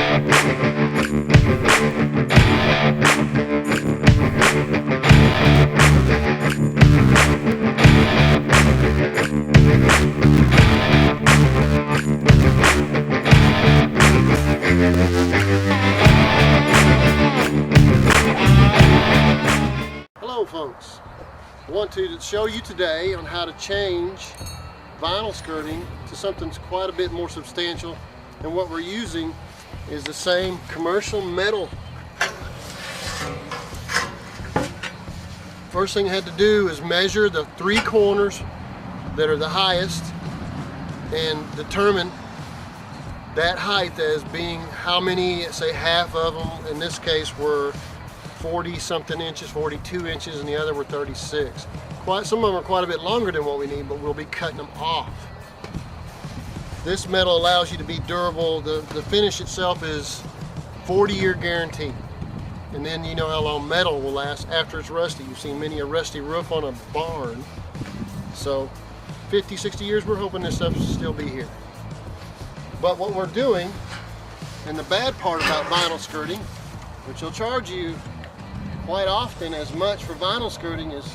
Hello folks, I want to show you today on how to change vinyl skirting to something that's quite a bit more substantial, and what we're using is the same commercial metal. First thing I had to do is measure the 3 corners that are the highest and determine that height as being how many, say half of them in this case were 40 something inches, 42 inches, and the other were 36. Some of them are quite a bit longer than what we need, but we'll be cutting them off. This metal allows you to be durable. The finish itself is 40-year guarantee. And then you know how long metal will last after it's rusty. You've seen many a rusty roof on a barn. So 50, 60 years, we're hoping this stuff will still be here. But what we're doing, and the bad part about vinyl skirting, which will charge you quite often as much for vinyl skirting as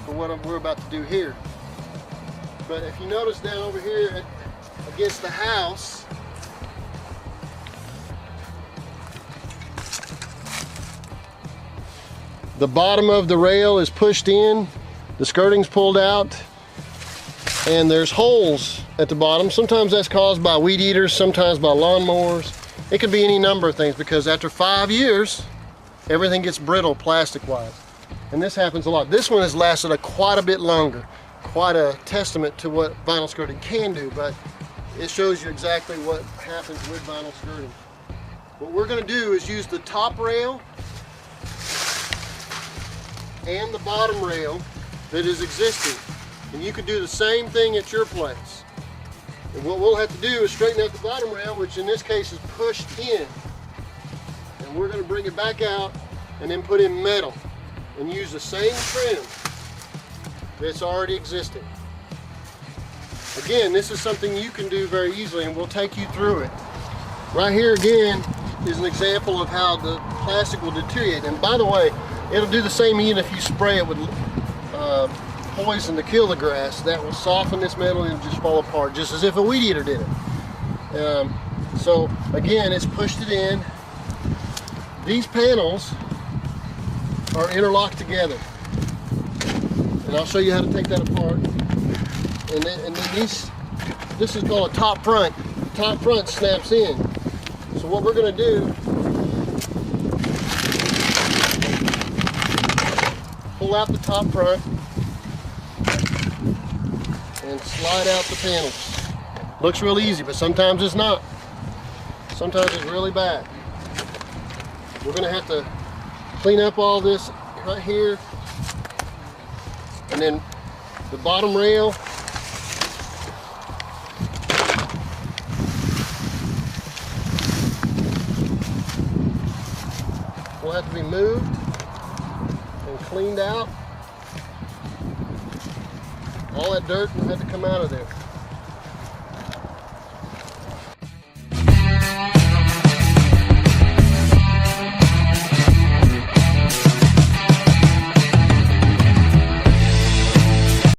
for what we're about to do here. But if you notice down over here against the house, the bottom of the rail is pushed in, the skirting's pulled out, and there's holes at the bottom. Sometimes that's caused by weed eaters, sometimes by lawnmowers. It could be any number of things, because after 5 years, everything gets brittle plastic-wise. And this happens a lot. This one has lasted quite a bit longer. Quite a testament to what vinyl skirting can do, but it shows you exactly what happens with vinyl skirting. What we're going to do is use the top rail and the bottom rail that is existing. And you could do the same thing at your place. And what we'll have to do is straighten out the bottom rail, which in this case is pushed in. And we're going to bring it back out and then put in metal and use the same trim that's already existing. Again, this is something you can do very easily, and we'll take you through it. Right here again is an example of how the plastic will deteriorate. And by the way, it'll do the same even if you spray it with poison to kill the grass. That will soften this metal and it'll just fall apart, just as if a weed eater did it. So again, it's pushed it in. These panels are interlocked together, and I'll show you how to take that apart. And then this is called a top front. The top front snaps in. So what we're going to do, pull out the top front and slide out the panels. Looks real easy, but sometimes it's not. Sometimes it's really bad. We're going to have to clean up all this right here, and then the bottom rail will have to be moved and cleaned out. All that dirt will have to come out of there.